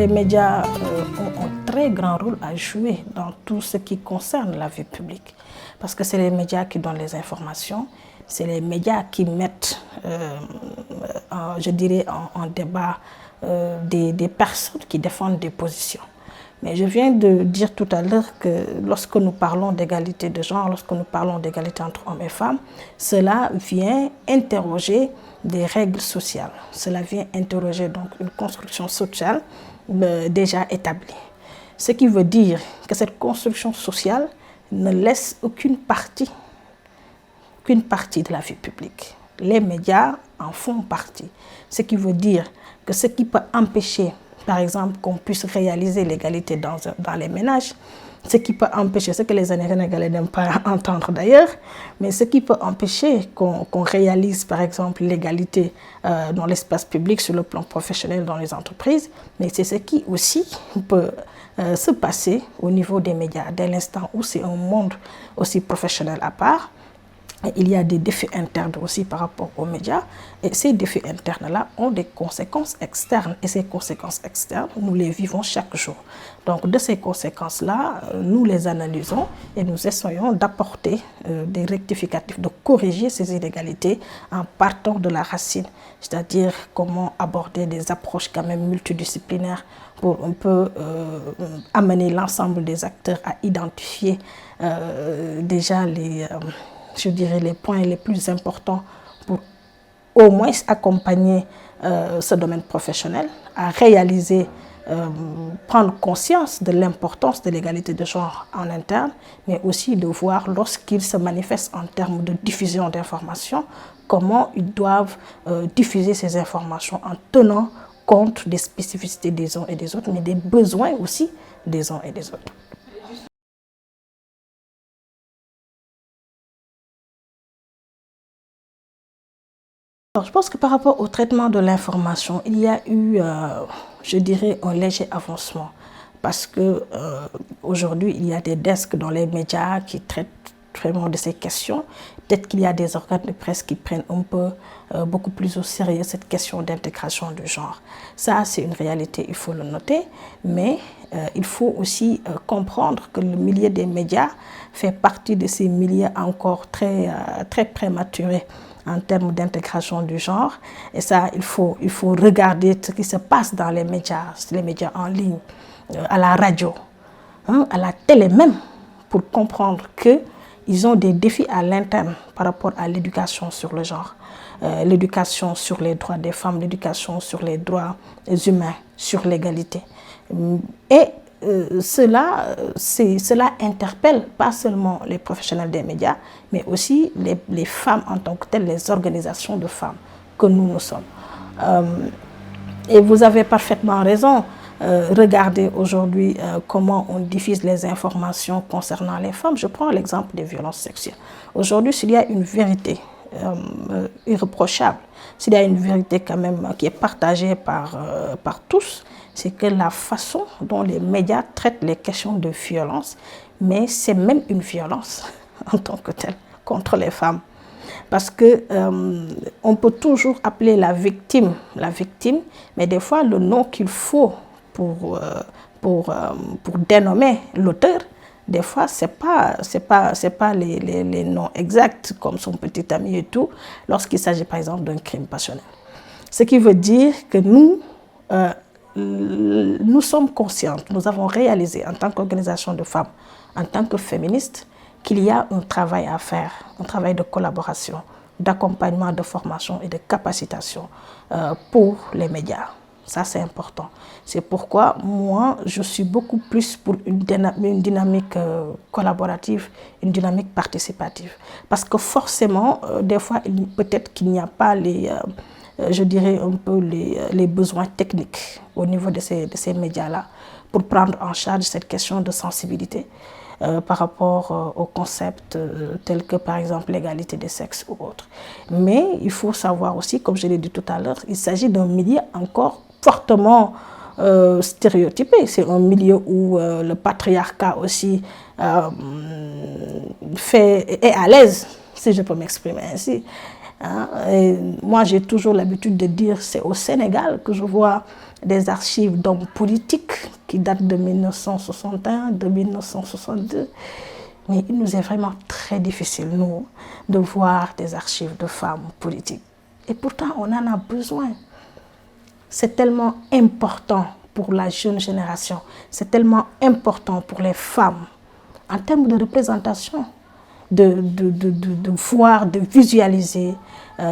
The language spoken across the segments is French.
les médias ont un très grand rôle à jouer dans tout ce qui concerne la vie publique. Parce que c'est les médias qui donnent les informations, c'est les médias qui mettent, je dirais, en débat des personnes qui défendent des positions. Mais je viens de dire tout à l'heure que lorsque nous parlons d'égalité de genre, lorsque nous parlons d'égalité entre hommes et femmes, cela vient interroger des règles sociales. Cela vient interroger donc une construction sociale déjà établie. Ce qui veut dire que cette construction sociale ne laisse aucune partie de la vie publique. Les médias en font partie. Ce qui veut dire que ce qui peut empêcher, par exemple, qu'on puisse réaliser l'égalité dans les ménages, ce qui peut empêcher, ce que les Sénégalais n'aiment pas entendre d'ailleurs, mais ce qui peut empêcher qu'on réalise, par exemple, l'égalité dans l'espace public, sur le plan professionnel, dans les entreprises, mais c'est ce qui aussi peut se passer au niveau des médias, dès l'instant où c'est un monde aussi professionnel à part. Il y a des défis internes aussi par rapport aux médias, et ces défis internes-là ont des conséquences externes, et ces conséquences externes, nous les vivons chaque jour. Donc de ces conséquences-là, nous les analysons et nous essayons d'apporter des rectificatifs, de corriger ces inégalités en partant de la racine, c'est-à-dire comment aborder des approches quand même multidisciplinaires pour un peu amener l'ensemble des acteurs à identifier déjà je dirais les points les plus importants pour au moins accompagner ce domaine professionnel, à réaliser, prendre conscience de l'importance de l'égalité de genre en interne, mais aussi de voir lorsqu'il se manifeste en termes de diffusion d'informations, comment ils doivent diffuser ces informations en tenant compte des spécificités des uns et des autres, mais des besoins aussi des uns et des autres. Alors, je pense que par rapport au traitement de l'information, il y a eu, je dirais, un léger avancement. Parce qu'aujourd'hui, il y a des desks dans les médias qui traitent vraiment de ces questions. Peut-être qu'il y a des organes de presse qui prennent un peu, beaucoup plus au sérieux cette question d'intégration du genre. Ça, c'est une réalité, il faut le noter. Mais il faut aussi comprendre que le milieu des médias fait partie de ces milieux encore très prématurés en termes d'intégration du genre. Et ça, il faut regarder ce qui se passe dans les médias en ligne, à la radio, à la télé même, pour comprendre qu'ils ont des défis à l'interne par rapport à l'éducation sur le genre, l'éducation sur les droits des femmes, l'éducation sur les droits humains, sur l'égalité. Et cela interpelle pas seulement les professionnels des médias, mais aussi les femmes en tant que telles, les organisations de femmes que nous sommes. Et vous avez parfaitement raison. Regardez aujourd'hui comment on diffuse les informations concernant les femmes. Je prends l'exemple des violences sexuelles. Aujourd'hui, s'il y a une vérité irréprochable, s'il y a une vérité quand même qui est partagée par tous, c'est que la façon dont les médias traitent les questions de violence, mais c'est même une violence en tant que telle contre les femmes. Parce qu'on peut toujours appeler la victime, mais des fois le nom qu'il faut pour dénommer l'auteur, des fois c'est pas les noms exacts comme son petit ami et tout, lorsqu'il s'agit par exemple d'un crime passionnel. Ce qui veut dire que nous sommes conscientes, nous avons réalisé en tant qu'organisation de femmes, en tant que féministes, qu'il y a un travail à faire, un travail de collaboration, d'accompagnement, de formation et de capacitation pour les médias. Ça, c'est important. C'est pourquoi moi, je suis beaucoup plus pour une dynamique collaborative, une dynamique participative. Parce que forcément, des fois, peut-être qu'il n'y a pas je dirais un peu les besoins techniques au niveau de ces médias-là pour prendre en charge cette question de sensibilité par rapport aux concepts tels que par exemple l'égalité des sexes ou autres. Mais il faut savoir aussi, comme je l'ai dit tout à l'heure, il s'agit d'un milieu encore fortement stéréotypé. C'est un milieu où le patriarcat aussi est à l'aise si je peux m'exprimer ainsi. Hein. Et moi, j'ai toujours l'habitude de dire, c'est au Sénégal que je vois des archives d'hommes politiques qui datent de 1961, de 1962. Mais il nous est vraiment très difficile, nous, de voir des archives de femmes politiques. Et pourtant, on en a besoin. C'est tellement important pour la jeune génération. C'est tellement important pour les femmes en termes de représentation, de voir, de visualiser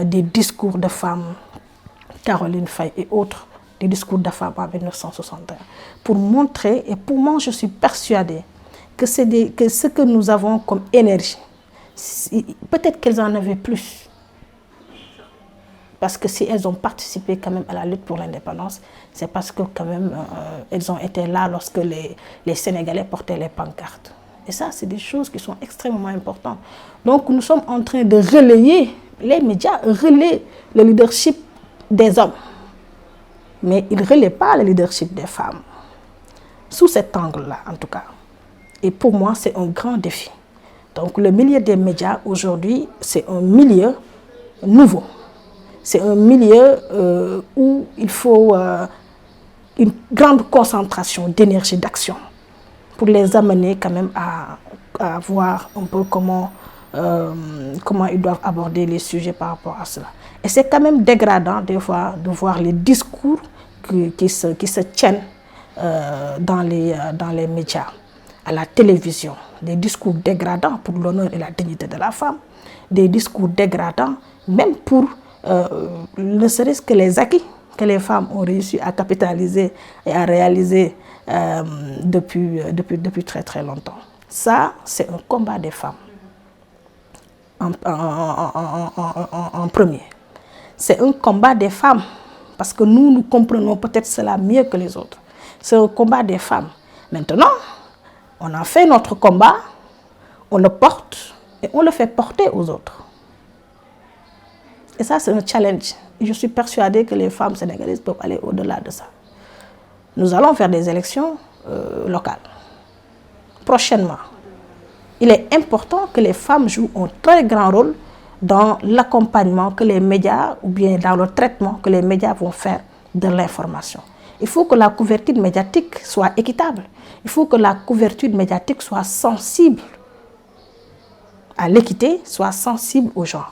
des discours de femmes, Caroline Faye et autres, des discours de femmes en 1961, pour montrer, et pour moi je suis persuadée que, que ce que nous avons comme énergie, peut-être qu'elles en avaient plus. Parce que si elles ont participé quand même à la lutte pour l'indépendance, c'est parce que quand même elles ont été là lorsque les Sénégalais portaient les pancartes. Et ça, c'est des choses qui sont extrêmement importantes. Donc nous sommes en train de relayer, les médias relaient le leadership des hommes. Mais ils ne relaient pas le leadership des femmes. Sous cet angle-là, en tout cas. Et pour moi, c'est un grand défi. Donc le milieu des médias, aujourd'hui, c'est un milieu nouveau. C'est un milieu où il faut une grande concentration d'énergie, d'action, pour les amener quand même à voir un peu comment ils doivent aborder les sujets par rapport à cela. Et c'est quand même dégradant des fois de voir les discours qui se tiennent dans les médias, à la télévision, des discours dégradants pour l'honneur et la dignité de la femme, des discours dégradants même pour ne serait-ce que les acquis que les femmes ont réussi à capitaliser et à réaliser depuis très très longtemps. Ça, c'est un combat des femmes en premier. C'est un combat des femmes parce que nous comprenons peut-être cela mieux que les autres. C'est un combat des femmes. Maintenant, on a fait notre combat, on le porte et on le fait porter aux autres. Et ça, c'est un challenge. Je suis persuadée que les femmes sénégalaises peuvent aller au-delà de ça. Nous allons faire des élections locales, prochainement. Il est important que les femmes jouent un très grand rôle dans l'accompagnement que les médias, ou bien dans le traitement que les médias vont faire de l'information. Il faut que la couverture médiatique soit équitable. Il faut que la couverture médiatique soit sensible à l'équité, soit sensible aux gens.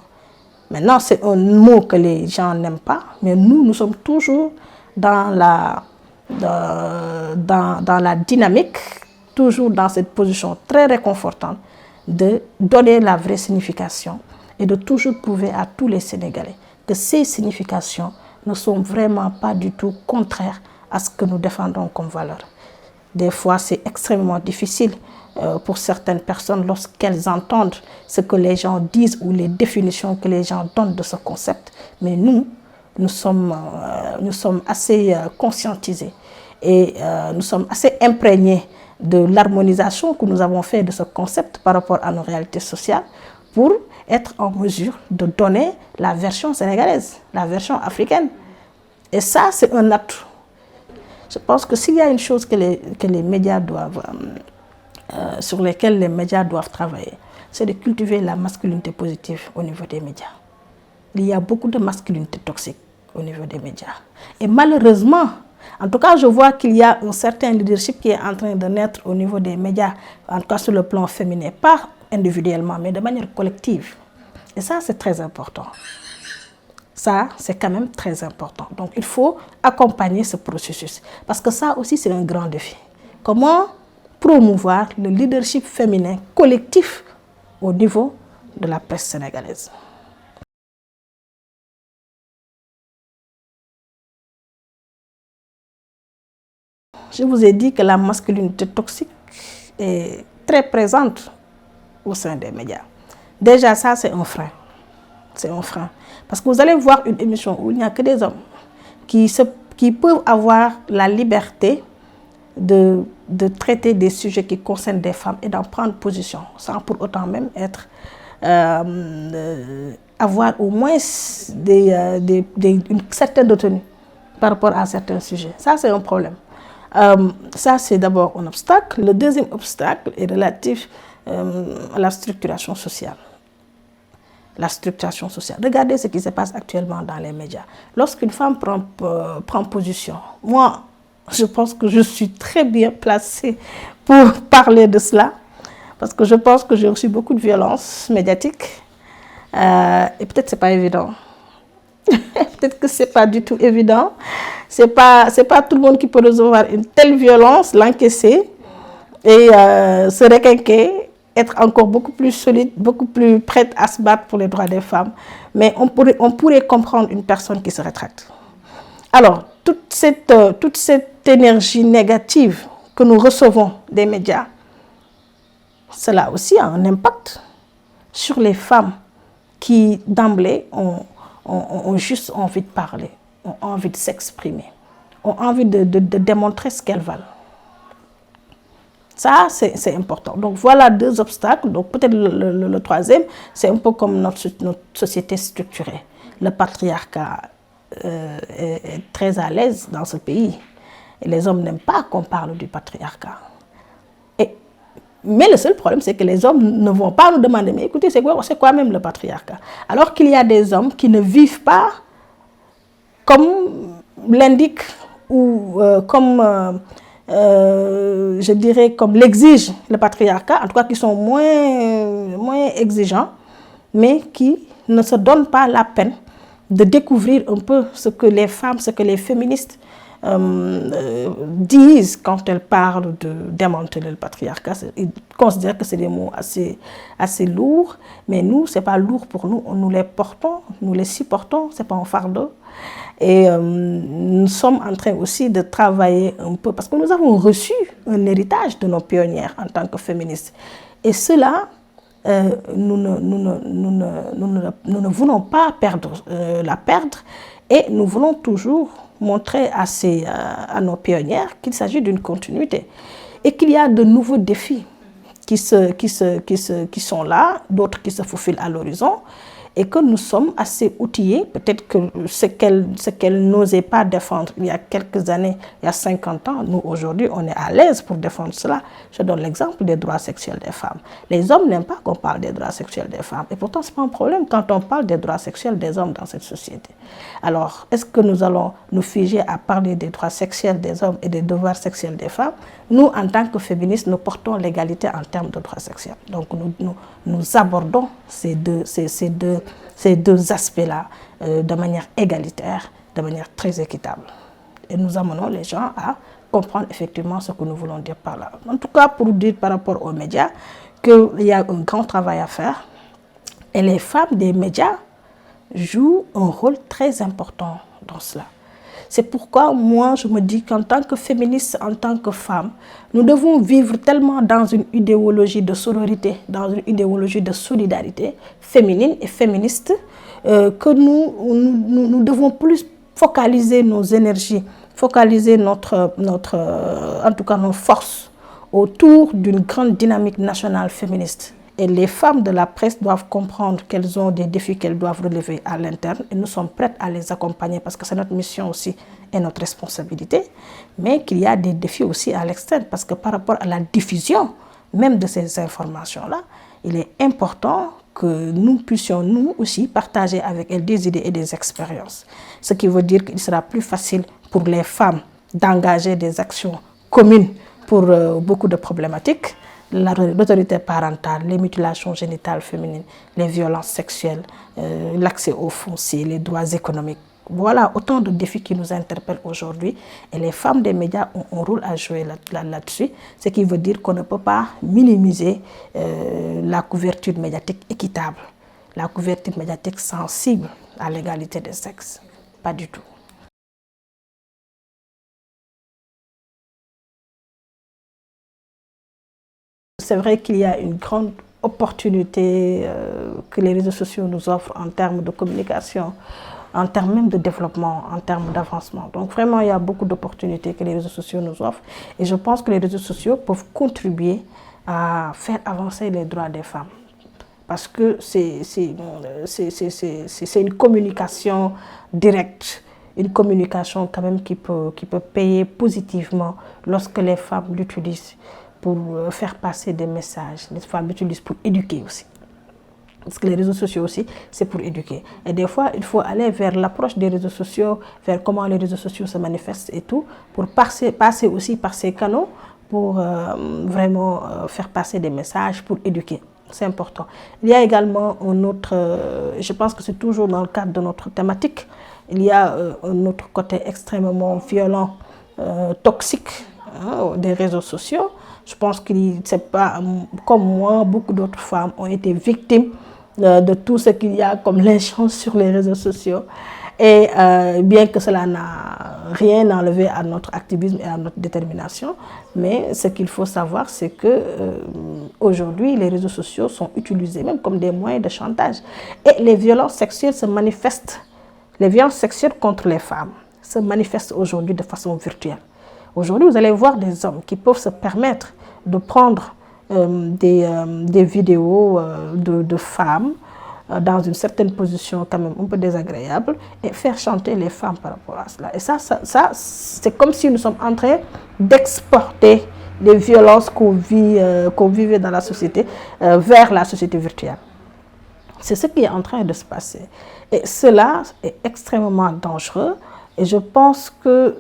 Maintenant, c'est un mot que les gens n'aiment pas, mais nous sommes toujours dans la dynamique, toujours dans cette position très réconfortante de donner la vraie signification et de toujours prouver à tous les Sénégalais que ces significations ne sont vraiment pas du tout contraires à ce que nous défendons comme valeur. Des fois, c'est extrêmement difficile pour certaines personnes lorsqu'elles entendent ce que les gens disent ou les définitions que les gens donnent de ce concept. Mais nous sommes assez conscientisés et nous sommes assez imprégnés de l'harmonisation que nous avons fait de ce concept par rapport à nos réalités sociales pour être en mesure de donner la version sénégalaise, la version africaine. Et ça, c'est un atout. Je pense que s'il y a une chose que les médias doivent, sur lesquelles les médias doivent travailler, c'est de cultiver la masculinité positive au niveau des médias. Il y a beaucoup de masculinité toxique au niveau des médias. Et malheureusement, en tout cas, je vois qu'il y a un certain leadership qui est en train de naître au niveau des médias, en tout cas sur le plan féminin, pas individuellement, mais de manière collective. Et ça, c'est très important. Ça, c'est quand même très important. Donc, il faut accompagner ce processus. Parce que ça aussi, c'est un grand défi. Comment promouvoir le leadership féminin collectif au niveau de la presse sénégalaise? Je vous ai dit que la masculinité toxique est très présente au sein des médias. Déjà, ça, c'est un frein. C'est un frein. Parce que vous allez voir une émission où il n'y a que des hommes qui peuvent avoir la liberté de traiter des sujets qui concernent des femmes et d'en prendre position, sans pour autant même être, avoir au moins une certaine retenue par rapport à certains sujets. Ça, c'est un problème. Ça, c'est d'abord un obstacle. Le deuxième obstacle est relatif à la structuration sociale. la structuration sociale. Regardez ce qui se passe actuellement dans les médias. Lorsqu'une femme prend position, moi, je pense que je suis très bien placée pour parler de cela, parce que je pense que j'ai reçu beaucoup de violences médiatiques, et peut-être c'est pas évident. Peut-être que c'est pas du tout évident. C'est pas tout le monde qui peut recevoir une telle violence, l'encaisser et se requinquer, être encore beaucoup plus solide, beaucoup plus prête à se battre pour les droits des femmes. Mais on pourrait comprendre une personne qui se rétracte. Alors, toute cette énergie négative que nous recevons des médias, cela aussi a un impact sur les femmes qui, d'emblée, ont juste envie de parler, ont envie de s'exprimer, ont envie de démontrer ce qu'elles valent. Ça, c'est important. Donc, voilà deux obstacles. Donc, peut-être le troisième, c'est un peu comme notre société structurée. Le patriarcat est très à l'aise dans ce pays. Et les hommes n'aiment pas qu'on parle du patriarcat. Mais le seul problème, c'est que les hommes ne vont pas nous demander, mais écoutez, c'est quoi même le patriarcat? Alors qu'il y a des hommes qui ne vivent pas comme l'indique ou comme, je dirais, comme l'exige le patriarcat, en tout cas qui sont moins exigeants, mais qui ne se donnent pas la peine de découvrir un peu ce que les femmes, ce que les féministes disent quand elles parlent de démanteler le patriarcat. Ils considèrent que c'est des mots assez lourds, mais nous, ce n'est pas lourd pour nous. Nous les portons, nous les supportons, ce n'est pas un fardeau. Et nous sommes en train aussi de travailler un peu, parce que nous avons reçu un héritage de nos pionnières en tant que féministes. Et cela, nous ne voulons pas la perdre, et nous voulons toujours montrer à nos pionnières qu'il s'agit d'une continuité et qu'il y a de nouveaux défis qui sont là, d'autres qui se faufilent à l'horizon, et que nous sommes assez outillés. Peut-être que ce qu'elles n'osaient pas défendre il y a quelques années, il y a 50 ans, nous aujourd'hui on est à l'aise pour défendre cela. Je donne l'exemple des droits sexuels des femmes. Les hommes n'aiment pas qu'on parle des droits sexuels des femmes, et pourtant c'est pas un problème quand on parle des droits sexuels des hommes dans cette société. Alors, est-ce que nous allons nous figer à parler des droits sexuels des hommes et des devoirs sexuels des femmes? Nous, en tant que féministes, nous portons l'égalité en termes de droits sexuels. Donc, nous abordons ces deux aspects-là de manière égalitaire, de manière très équitable. Et nous amenons les gens à comprendre effectivement ce que nous voulons dire par là. En tout cas, pour dire par rapport aux médias qu'il y a un grand travail à faire. Et les femmes des médias jouent un rôle très important dans cela. C'est pourquoi moi je me dis qu'en tant que féministe, en tant que femme, nous devons vivre tellement dans une idéologie de sororité, dans une idéologie de solidarité féminine et féministe, que nous devons plus focaliser nos énergies, focaliser en tout cas nos forces autour d'une grande dynamique nationale féministe. Et les femmes de la presse doivent comprendre qu'elles ont des défis qu'elles doivent relever à l'interne, et nous sommes prêtes à les accompagner parce que c'est notre mission aussi et notre responsabilité, mais qu'il y a des défis aussi à l'externe parce que par rapport à la diffusion même de ces informations-là, il est important que nous puissions nous aussi partager avec elles des idées et des expériences. Ce qui veut dire qu'il sera plus facile pour les femmes d'engager des actions communes pour beaucoup de problématiques. L'autorité parentale, les mutilations génitales féminines, les violences sexuelles, l'accès au foncier, les droits économiques. Voilà autant de défis qui nous interpellent aujourd'hui. Et les femmes des médias ont un rôle à jouer là-dessus, ce qui veut dire qu'on ne peut pas minimiser la couverture médiatique équitable, la couverture médiatique sensible à l'égalité des sexes. Pas du tout. C'est vrai qu'il y a une grande opportunité que les réseaux sociaux nous offrent en termes de communication, en termes même de développement, en termes d'avancement. Donc vraiment, il y a beaucoup d'opportunités que les réseaux sociaux nous offrent. Et je pense que les réseaux sociaux peuvent contribuer à faire avancer les droits des femmes. Parce que c'est une communication directe, une communication quand même qui peut payer positivement lorsque les femmes l'utilisent pour faire passer des messages. Les femmes l'utilisent pour éduquer aussi. Parce que les réseaux sociaux aussi, c'est pour éduquer. Et des fois, il faut aller vers l'approche des réseaux sociaux, vers comment les réseaux sociaux se manifestent et tout, pour passer aussi par ces canaux, pour vraiment faire passer des messages, pour éduquer. C'est important. Il y a également un autre, je pense que c'est toujours dans le cadre de notre thématique, il y a un autre côté extrêmement violent, toxique, hein, des réseaux sociaux. Je pense que c'est pas comme moi, beaucoup d'autres femmes ont été victimes de tout ce qu'il y a comme lynchage sur les réseaux sociaux. Et bien que cela n'a rien enlevé à notre activisme et à notre détermination, mais ce qu'il faut savoir, c'est que aujourd'hui, les réseaux sociaux sont utilisés même comme des moyens de chantage. Et les violences sexuelles se manifestent, les violences sexuelles contre les femmes se manifestent aujourd'hui de façon virtuelle. Aujourd'hui, vous allez voir des hommes qui peuvent se permettre de prendre des vidéos de femmes dans une certaine position quand même un peu désagréable et faire chanter les femmes par rapport à cela. Et ça c'est comme si nous sommes en train d'exporter les violences qu'on vivait dans la société vers la société virtuelle. C'est ce qui est en train de se passer. Et cela est extrêmement dangereux. Et je pense que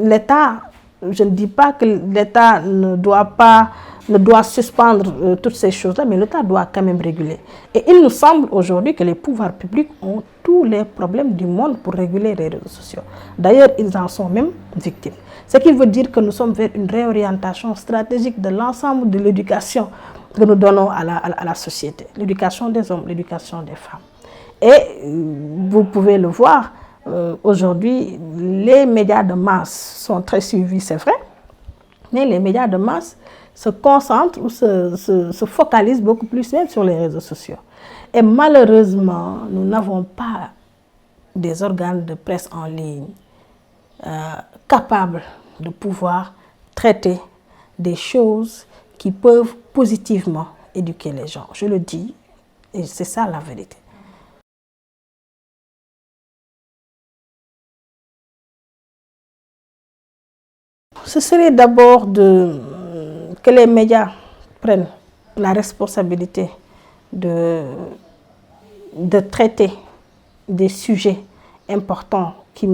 l'État, je ne dis pas que l'État ne doit suspendre toutes ces choses-là, mais l'État doit quand même réguler. Et il nous semble aujourd'hui que les pouvoirs publics ont tous les problèmes du monde pour réguler les réseaux sociaux. D'ailleurs, ils en sont même victimes. Ce qui veut dire que nous sommes vers une réorientation stratégique de l'ensemble de l'éducation que nous donnons à la société. L'éducation des hommes, l'éducation des femmes. Et vous pouvez le voir, aujourd'hui, les médias de masse sont très suivis, c'est vrai, mais les médias de masse se concentrent ou se focalisent beaucoup plus même sur les réseaux sociaux. Et malheureusement, nous n'avons pas des organes de presse en ligne capables de pouvoir traiter des choses qui peuvent positivement éduquer les gens. Je le dis, et c'est ça la vérité. Ce serait d'abord que les médias prennent la responsabilité de traiter des sujets importants qui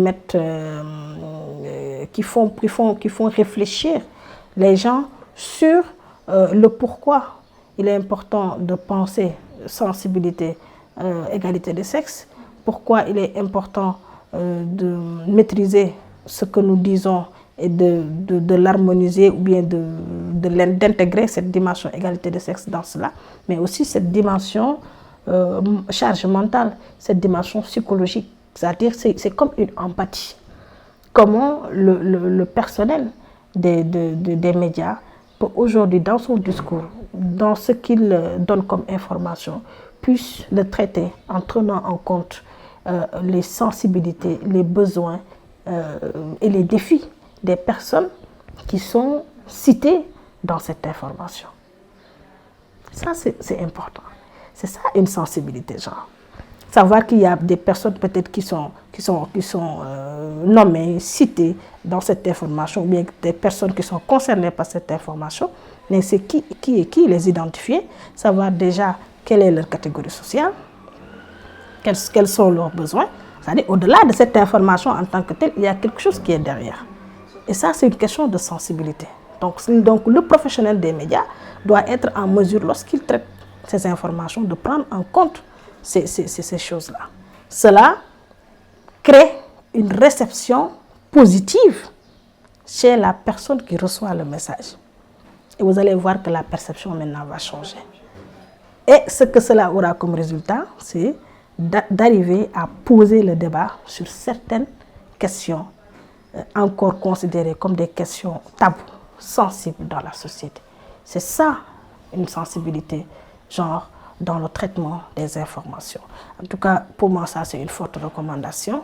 font réfléchir les gens sur le pourquoi il est important de penser sensibilité, égalité des sexes, pourquoi il est important de maîtriser ce que nous disons et de l'harmoniser ou bien d'intégrer cette dimension égalité de sexe dans cela, mais aussi cette dimension charge mentale, cette dimension psychologique. C'est-à-dire c'est comme une empathie. Comment le personnel des médias peut aujourd'hui, dans son discours, dans ce qu'il donne comme information, puisse le traiter en prenant en compte les sensibilités, les besoins et les défis des personnes qui sont citées dans cette information. Ça, c'est important. C'est ça une sensibilité, genre. Savoir qu'il y a des personnes peut-être qui sont nommées, citées dans cette information, ou bien des personnes qui sont concernées par cette information, mais c'est qui les identifier, savoir déjà quelle est leur catégorie sociale, quels sont leurs besoins. C'est-à-dire, au-delà de cette information en tant que telle, il y a quelque chose qui est derrière. Et ça, c'est une question de sensibilité. Donc, le professionnel des médias doit être en mesure, lorsqu'il traite ces informations, de prendre en compte ces choses-là. Cela crée une réception positive chez la personne qui reçoit le message. Et vous allez voir que la perception maintenant va changer. Et ce que cela aura comme résultat, c'est d'arriver à poser le débat sur certaines questions encore considérées comme des questions tabous, sensibles dans la société. C'est ça, une sensibilité, genre, dans le traitement des informations. En tout cas, pour moi, ça, c'est une forte recommandation.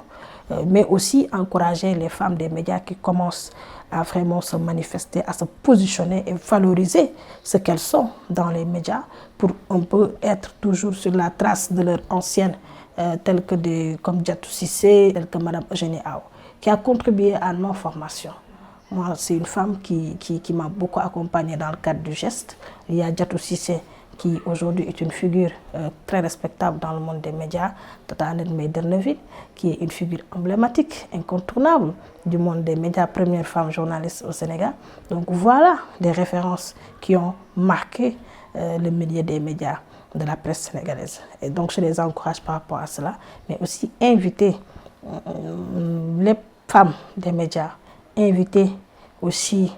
Mais aussi encourager les femmes des médias qui commencent à vraiment se manifester, à se positionner et valoriser ce qu'elles sont dans les médias pour un peu être toujours sur la trace de leurs anciennes, telles que comme Diatou Cissé, telles que Mme Eugénie Aw, qui a contribué à nos formations. Moi, c'est une femme qui m'a beaucoup accompagnée dans le cadre du geste. Il y a Diatou Cissé qui aujourd'hui est une figure très respectable dans le monde des médias, Tata Annette Meïderneville, qui est une figure emblématique, incontournable du monde des médias, première femme journaliste au Sénégal. Donc voilà des références qui ont marqué le milieu des médias, de la presse sénégalaise. Et donc je les encourage par rapport à cela, mais aussi inviter les femmes des médias, inviter aussi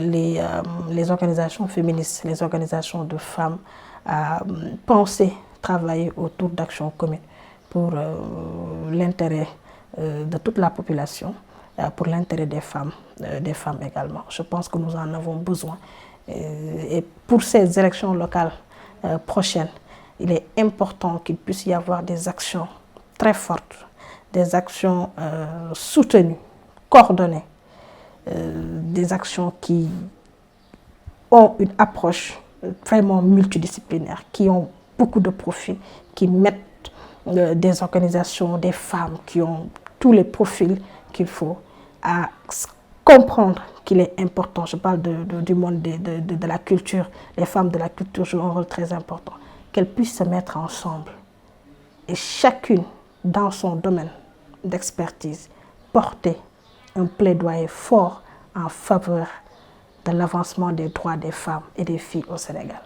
les organisations féministes, les organisations de femmes à penser, travailler autour d'actions communes pour l'intérêt de toute la population, pour l'intérêt des femmes également. Je pense que nous en avons besoin. Et pour ces élections locales prochaines, il est important qu'il puisse y avoir des actions très fortes, des actions soutenues, coordonnées, des actions qui ont une approche vraiment multidisciplinaire, qui ont beaucoup de profils, qui mettent des organisations, des femmes qui ont tous les profils qu'il faut à comprendre qu'il est important. Je parle du monde de la culture. Les femmes de la culture jouent un rôle très important. Qu'elles puissent se mettre ensemble et chacune dans son domaine d'expertise porter un plaidoyer fort en faveur de l'avancement des droits des femmes et des filles au Sénégal.